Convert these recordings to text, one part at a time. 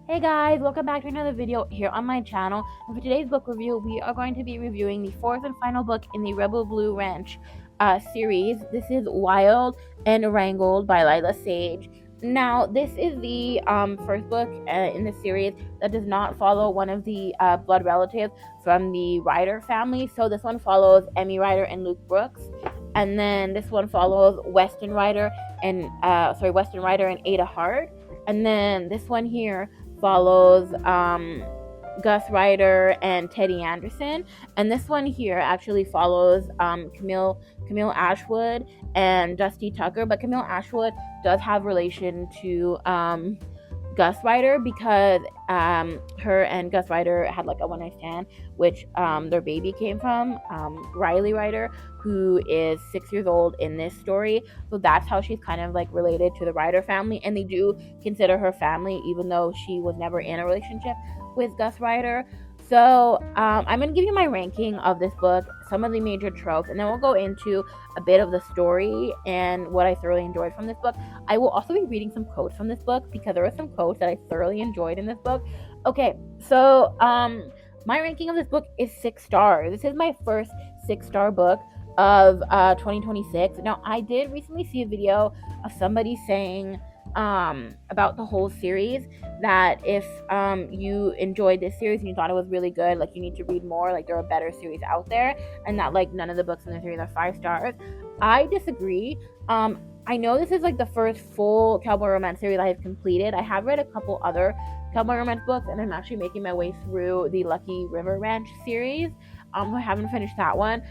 Hey guys, welcome back to another video here on my channel. And for today's book review, we are going to be reviewing the fourth and final book in the Rebel Blue Ranch series. This is Wild and Wrangled by Lyla Sage. Now, this is the first book in the series that does not follow one of the blood relatives from the Ryder family. So this one follows Emmy Ryder and Luke Brooks. And then this one follows Weston Ryder and Ada Hart. And then this one here follows Gus Ryder and Teddy Anderson, and this one here actually follows Camille Ashwood and Dusty Tucker. But Camille Ashwood does have relation to Gus Ryder because her and Gus Ryder had like a one night stand, which their baby came from Riley Ryder, who is 6 years old in this story. So that's how she's kind of like related to the Ryder family, and they do consider her family, even though she was never in a relationship with Gus Ryder. So I'm going to give you my ranking of this book, some of the major tropes, and then we'll go into a bit of the story and what I thoroughly enjoyed from this book. I will also be reading some quotes from this book because there are some quotes that I thoroughly enjoyed in this book. Okay, so my ranking of this book is 6 stars. This is my first 6-star book of 2026. Now, I did recently see a video of somebody saying about the whole series that if you enjoyed this series and you thought it was really good, like you need to read more, like there are better series out there, and that like none of the books in the series are 5 stars. I disagree. I know this is like the first full cowboy romance series I have completed. I have read a couple other cowboy romance books, and I'm actually making my way through the Lucky River Ranch series. I haven't finished that one,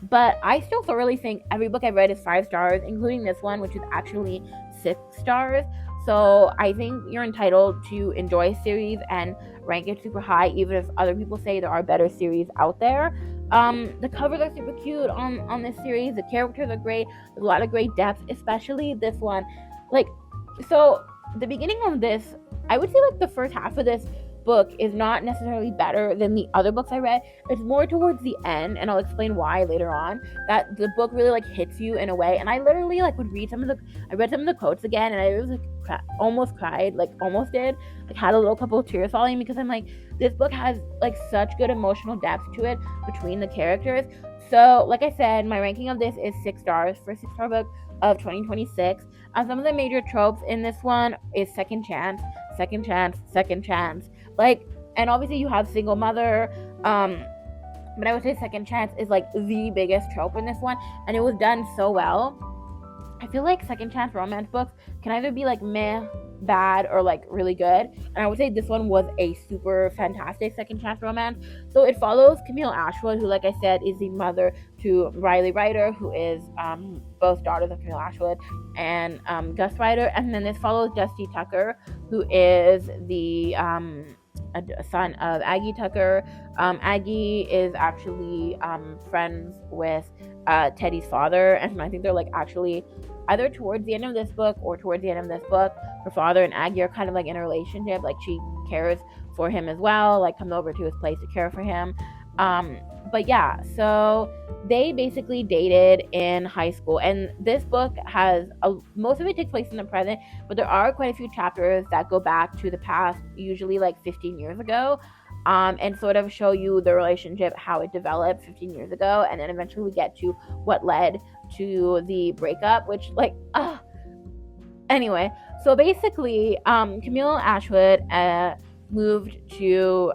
but I still thoroughly think every book I've read is 5 stars, including this one, which is actually 6 stars. So I think you're entitled to enjoy a series and rank it super high, even if other people say there are better series out there. The covers are super cute on this series. The characters are great. There's a lot of great depth, especially this one. Like, so the beginning of this, I would say like the first half of this book is not necessarily better than the other books I read. It's more towards the end, and I'll explain why later on, that the book really like hits you in a way. And I literally like would read I read some of the quotes again, and I was like almost cried, like almost did, like had a little couple of tears falling, because I'm like, this book has like such good emotional depth to it between the characters. So like I said, my ranking of this is 6 stars for a 6-star book of 2026. Some of the major tropes in this one is second chance, second chance, second chance. Like, and obviously you have single mother, but I would say second chance is like the biggest trope in this one, and it was done so well. I feel like second chance romance books can either be like meh, bad, or like really good, and I would say this one was a super fantastic second chance romance. So it follows Camille Ashwood, who, like I said, is the mother to Riley Ryder, who is both daughters of Camille Ashwood and Gus Ryder, and then this follows Dusty Tucker, who is the a son of Aggie Tucker. Aggie is actually friends with Teddy's father, and I think they're like actually either towards the end of this book or towards the end of this book, her father and Aggie are kind of like in a relationship. Like she cares for him as well, like comes over to his place to care for him. But yeah, so they basically dated in high school, and this book has most of it takes place in the present, but there are quite a few chapters that go back to the past, usually like 15 years ago, and sort of show you the relationship, how it developed 15 years ago, and then eventually we get to what led to the breakup, which like anyway. So basically, Camille Ashwood moved to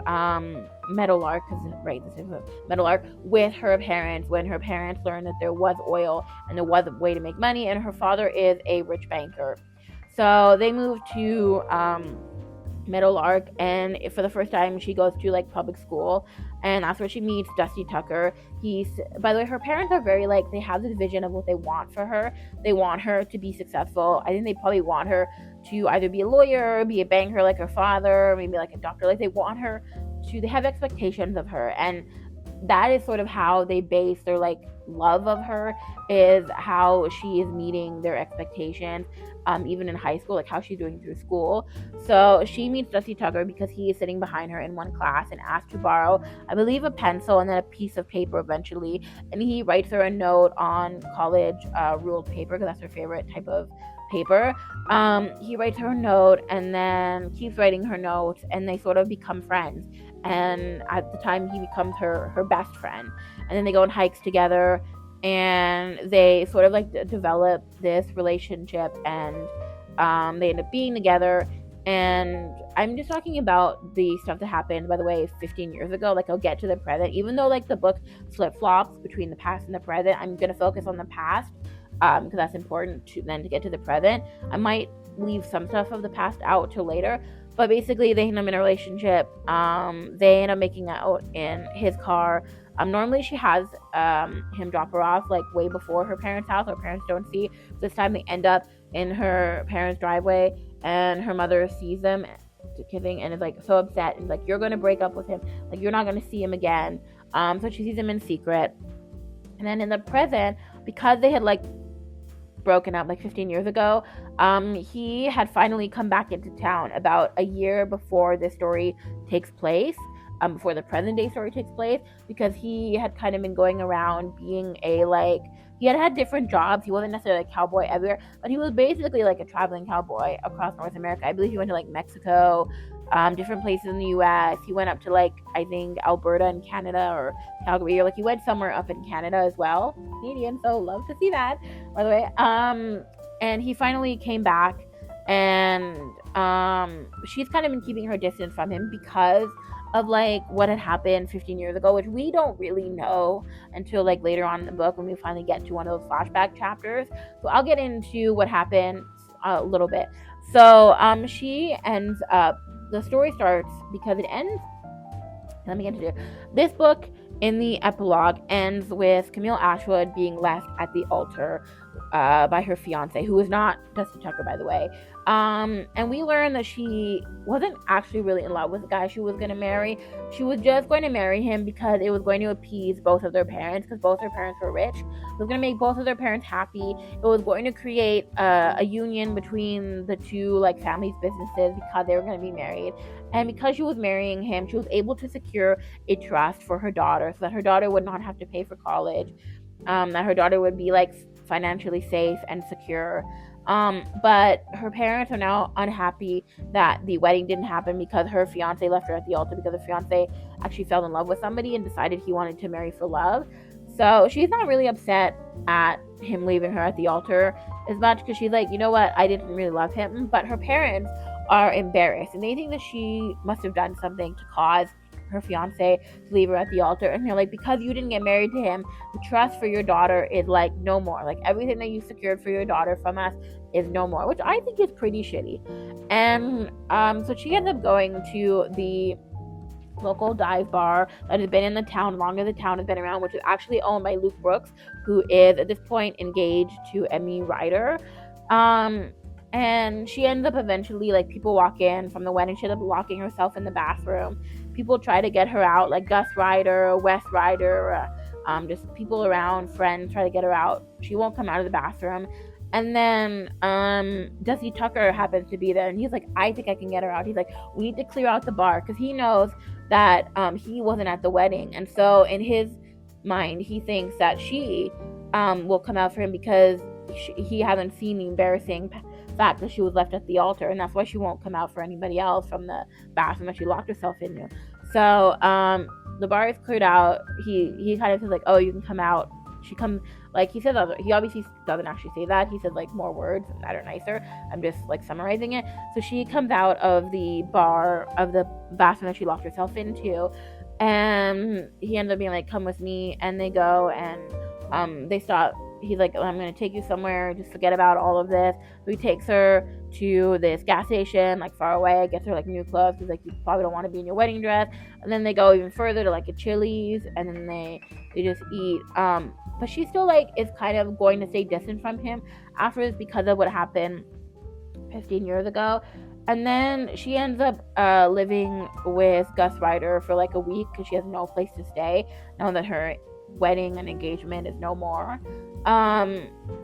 Meadowlark, because right, this is Meadowlark, with her parents when her parents learned that there was oil and there was a way to make money, and her father is a rich banker. So they moved to Meadowlark, and for the first time she goes to like public school, and that's where she meets Dusty Tucker. He's, by the way, her parents are very like, they have this vision of what they want for her. They want her to be successful. I think they probably want her to either be a lawyer, be a banker like her father, maybe like a doctor. Like they want her to, they have expectations of her, and that is sort of how they base their like love of her, is how she is meeting their expectations, even in high school, like how she's doing through school. So she meets Dusty Tucker because he is sitting behind her in one class and asks to borrow, I believe, a pencil and then a piece of paper eventually, and he writes her a note on college ruled paper, because that's her favorite type of paper. He writes her a note and then keeps writing her notes, and they sort of become friends. And at the time, he becomes her best friend. And then they go on hikes together, and they sort of like develop this relationship, and they end up being together. And I'm just talking about the stuff that happened, by the way, 15 years ago. Like, I'll get to the present, even though like the book flip flops between the past and the present. I'm gonna focus on the past because that's important to then to get to the present. I might leave some stuff of the past out till later, but basically they end up in a relationship. They end up making out in his car. Normally she has him drop her off like way before her parents' house. Her parents don't see. This time they end up in her parents' driveway, and her mother sees them kissing and is like so upset and like, you're gonna break up with him, like you're not gonna see him again. So she sees him in secret. And then in the present, because they had like broken up like 15 years ago, he had finally come back into town about a year before this story takes place, before the present day story takes place, because he had kind of been going around being a like, he had different jobs. He wasn't necessarily a cowboy everywhere, but he was basically like a traveling cowboy across North America. I believe he went to like Mexico, different places in the US. He went up to like, I think Alberta in Canada, or Calgary, or like he went somewhere up in Canada as well. Canadian, so love to see that, by the way. And he finally came back, and she's kind of been keeping her distance from him because of like what had happened 15 years ago, which we don't really know until like later on in the book when we finally get to one of those flashback chapters. So I'll get into what happened a little bit. So she ends up, the story starts because it ends, let me get into it. This book in the epilogue ends with Camille Ashwood being left at the altar by her fiance, who is not Dusty Tucker, by the way. And we learn that she wasn't actually really in love with the guy she was going to marry. She was just going to marry him because it was going to appease both of their parents, because both their parents were rich. It was going to make both of their parents happy. It was going to create a union between the two like families' businesses because they were going to be married. And because she was marrying him, she was able to secure a trust for her daughter so that her daughter would not have to pay for college, that her daughter would be like financially safe and secure. But her parents are now unhappy that the wedding didn't happen because her fiance left her at the altar, because her fiance actually fell in love with somebody and decided he wanted to marry for love. So she's not really upset at him leaving her at the altar as much, because she's like, you know what, I didn't really love him. But her parents are embarrassed, and they think that she must have done something to cause her fiance to leave her at the altar. And they're like, because you didn't get married to him, the trust for your daughter is like no more. Like everything that you secured for your daughter from us is no more, which I think is pretty shitty. And so she ends up going to the local dive bar that has been in the town longer than the town has been around, which is actually owned by Luke Brooks, who is at this point engaged to Emmy Ryder. And she ends up eventually, like, people walk in from the wedding, she ends up locking herself in the bathroom. People try to get her out, like Gus Ryder, Wes Ryder, just people around, friends try to get her out. She won't come out of the bathroom. And then Dusty Tucker happens to be there, and he's like, I think I can get her out. He's like, we need to clear out the bar, because he knows that he wasn't at the wedding. And so in his mind, he thinks that she will come out for him because he hasn't seen the embarrassing fact that she was left at the altar, and that's why she won't come out for anybody else from the bathroom that she locked herself into. So the bar is cleared out. He kind of says like, oh, you can come out. She comes, like, he says other, he obviously doesn't actually say that. He said like more words that are nicer. I'm just like summarizing it. So she comes out of the bar, of the bathroom that she locked herself into, and he ends up being like, come with me. And they go, and they stop. He's like, I'm going to take you somewhere, just forget about all of this. So he takes her to this gas station, like far away, gets her like new clothes, because like, you probably don't want to be in your wedding dress. And then they go even further to like a Chili's, and then they just eat. But she still like is kind of going to stay distant from him after this because of what happened 15 years ago. And then she ends up living with Gus Ryder for like a week, because she has no place to stay now that her wedding and engagement is no more.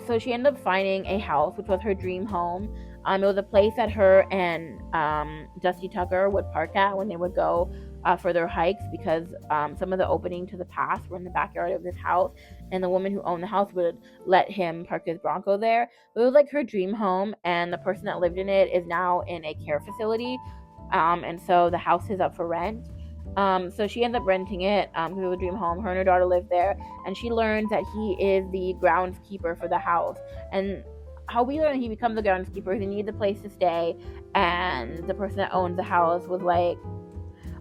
So she ended up finding a house, which was her dream home. It was a place that her and Dusty Tucker would park at when they would go for their hikes because some of the opening to the path were in the backyard of this house, and the woman who owned the house would let him park his Bronco there. But it was like her dream home, and the person that lived in it is now in a care facility, and so the house is up for rent. So she ends up renting it because it was a dream home. Her and her daughter live there, and she learns that he is the groundskeeper for the house. And how we learn he becomes the groundskeeper is he needs a place to stay, and the person that owns the house was like,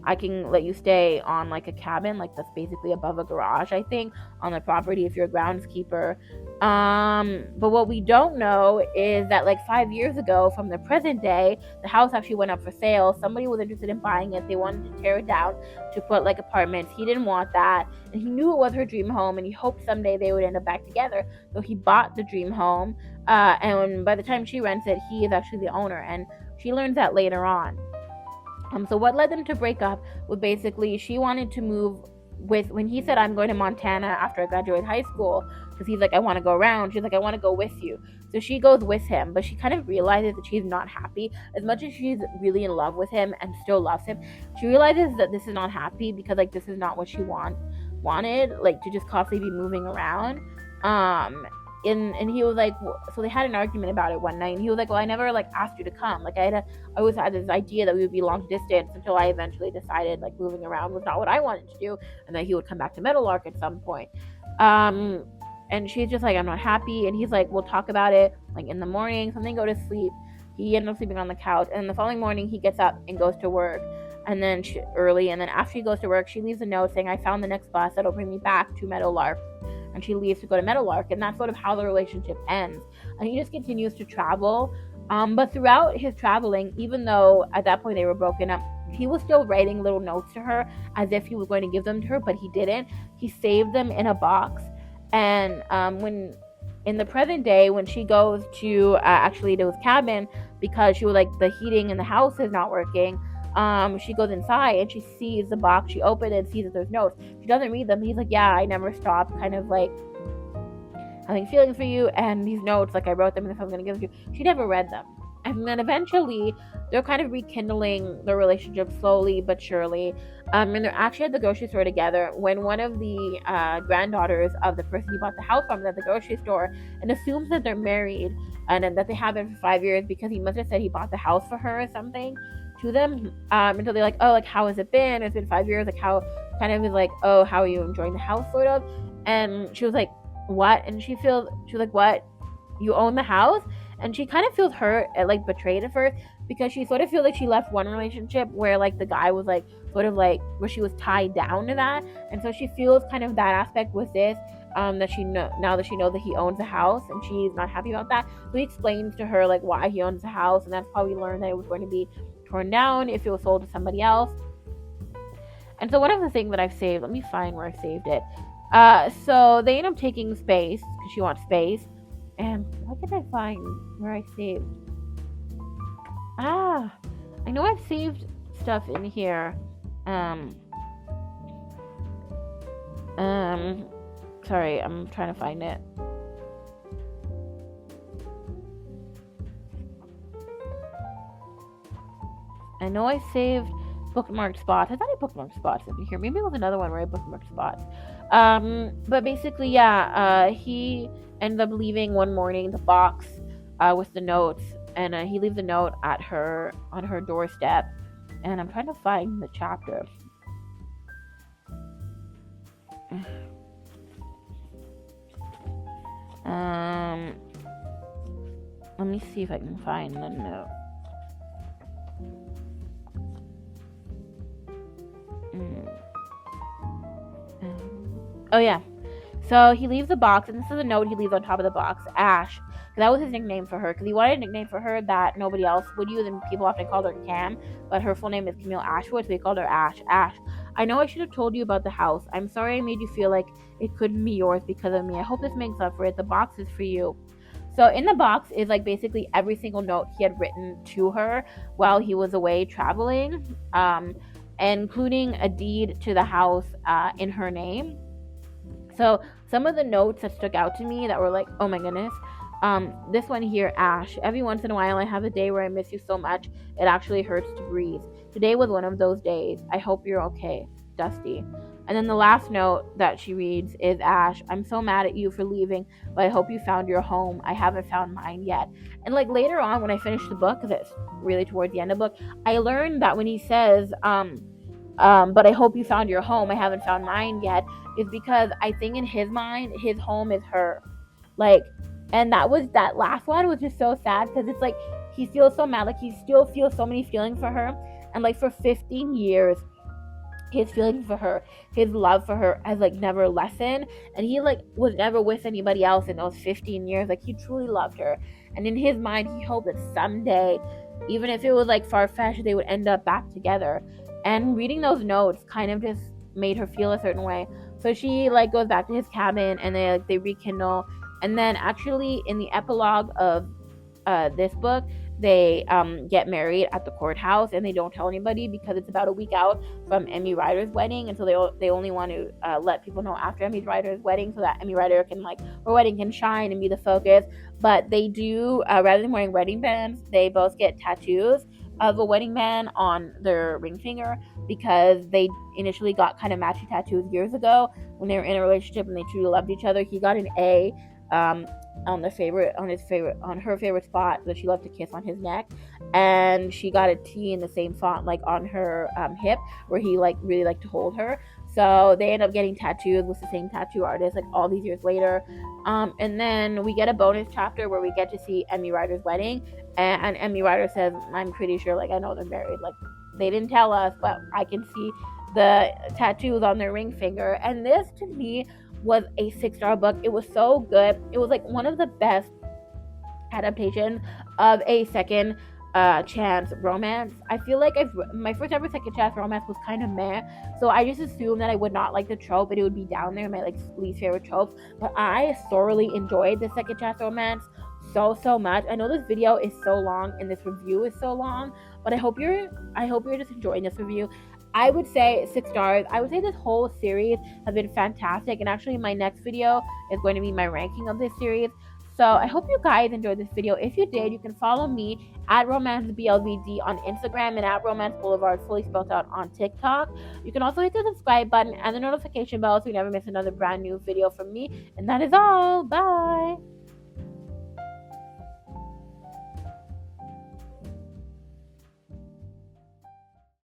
I can let you stay on like a cabin, like that's basically above a garage, I think, on the property if you're a groundskeeper. But what we don't know is that like 5 years ago from the present day, the house actually went up for sale. Somebody was interested in buying it. They wanted to tear it down to put like apartments. He didn't want that. And he knew it was her dream home and he hoped someday they would end up back together. So he bought the dream home. And by the time she rents it, he is actually the owner. And she learns that later on. So what led them to break up was basically she wanted to move with, when he said, I'm going to Montana after I graduate high school, because he's like, I want to go around. She's like, I want to go with you. So she goes with him, but she kind of realizes that she's not happy. As much as she's really in love with him and still loves him, she realizes that this is not happy because like this is not what she wanted, like to just constantly be moving around. And he was like, so they had an argument about it one night, and he was like, well, I never like asked you to come. Like I always had this idea that we would be long distance until I eventually decided like moving around was not what I wanted to do, and that he would come back to Meadowlark at some point. And she's just like, I'm not happy. And he's like, we'll talk about it like in the morning. Something, go to sleep. He ended up sleeping on the couch, and the following morning he gets up and goes to work. And then early, and then after he goes to work, she leaves a note saying, I found the next bus that'll bring me back to Meadowlark. And she leaves to go to Meadowlark, and that's sort of how the relationship ends. And he just continues to travel. But throughout his traveling, even though at that point they were broken up, he was still writing little notes to her as if he was going to give them to her, but he didn't. He saved them in a box. And when in the present day, when she goes to actually to his cabin because she was like, the heating in the house is not working, she goes inside and she sees the box. She opens it and sees that there's notes. She doesn't read them. He's like, yeah, I never stopped kind of like having feelings for you, and these notes, like I wrote them and if I was going to give them to you. She never read them. And then eventually they're kind of rekindling their relationship slowly but surely. And they're actually at the grocery store together when one of the granddaughters of the person he bought the house from is at the grocery store and assumes that they're married and that they have been for 5 years because he must have said he bought the house for her or something to them. And so they're like, oh, like, how has it been? It's been 5 years. Like, how kind of is like, oh, how are you enjoying the house, sort of? And she was like, what? And she was like, what? You own the house? And she kind of feels hurt and like betrayed at first because she sort of feels like she left one relationship where like the guy was like sort of like where she was tied down to that, and so she feels kind of that aspect with this, that she now that she knows that he owns a house and she's not happy about that. So he explains to her like why he owns the house, and that's how we learned that it was going to be torn down if it was sold to somebody else. And so one of the things that I've saved, let me find where I saved it. So they end up taking space because she wants space. And why can't I find where I saved? I know I've saved stuff in here. Sorry, I'm trying to find it. I know I saved bookmarked spots. I thought I bookmarked spots in here. Maybe it was another one where I bookmarked spots. But basically, yeah, he ends up leaving one morning the box with the notes, and he leaves a note on her doorstep. And I'm trying to find the chapter. Let me see if I can find the note. Oh yeah, so he leaves a box, and this is a note he leaves on top of the box. Ash, because that was his nickname for her, because he wanted a nickname for her that nobody else would use, and people often called her Cam, but her full name is Camille Ashwood, so they called her Ash. Ash, I know I should have told you about the house. I'm sorry I made you feel like it couldn't be yours because of me. I hope this makes up for it. The box is for you. So in the box is like basically every single note he had written to her while he was away traveling, including a deed to the house in her name. So some of the notes that stuck out to me that were like, oh my goodness, This one here, Ash. Every once in a while, I have a day where I miss you so much it actually hurts to breathe. Today was one of those days. I hope you're okay, Dusty. And then the last note that she reads is, Ash, I'm so mad at you for leaving, but I hope you found your home. I haven't found mine yet. And like later on, when I finished the book, because it's really towards the end of the book, I learned that when he says, but I hope you found your home, I haven't found mine yet, is because I think in his mind, his home is her. Like, and that last one was just so sad because it's like he feels so mad, like he still feels so many feelings for her, and like for 15 years his feelings for her, his love for her has like never lessened, and he like was never with anybody else in those 15 years. Like he truly loved her, and in his mind he hoped that someday, even if it was like far-fetched, they would end up back together. And reading those notes kind of just made her feel a certain way. So she like goes back to his cabin, and they rekindle. And then actually in the epilogue of this book, they get married at the courthouse, and they don't tell anybody because it's about a week out from Emmy Ryder's wedding, and so they only want to let people know after Emmy Ryder's wedding so that Emmy Ryder can like her wedding can shine and be the focus. But they do, rather than wearing wedding bands, they both get tattoos of a wedding band on their ring finger because they initially got kind of matchy tattoos years ago when they were in a relationship and they truly loved each other. He got an A, on her favorite spot that she loved to kiss on his neck, and she got a T in the same font like on her hip where he like really liked to hold her. So they end up getting tattoos with the same tattoo artist like all these years later. And then we get a bonus chapter where we get to see Emmy Ryder's wedding, and Emmy Ryder says, I'm pretty sure like I know they're married, like they didn't tell us, but I can see the tattoos on their ring finger. And this to me was a 6-star book. It was so good. It was like one of the best adaptations of a second chance romance. I feel like my first ever second chance romance was kind of meh, so I just assumed that I would not like the trope, but it would be down there in my like least favorite tropes. But I thoroughly enjoyed the second chance romance so much. I know this video is so long and this review is so long, but I hope you're just enjoying this review. I would say 6 stars. I would say this whole series has been fantastic, and actually my next video is going to be my ranking of this series. So I hope you guys enjoyed this video. If you did, you can follow me at RomanceBLVD on Instagram and at Romance Boulevard fully spelled out on TikTok. You can also hit the subscribe button and the notification bell so you never miss another brand new video from me. And that is all. Bye.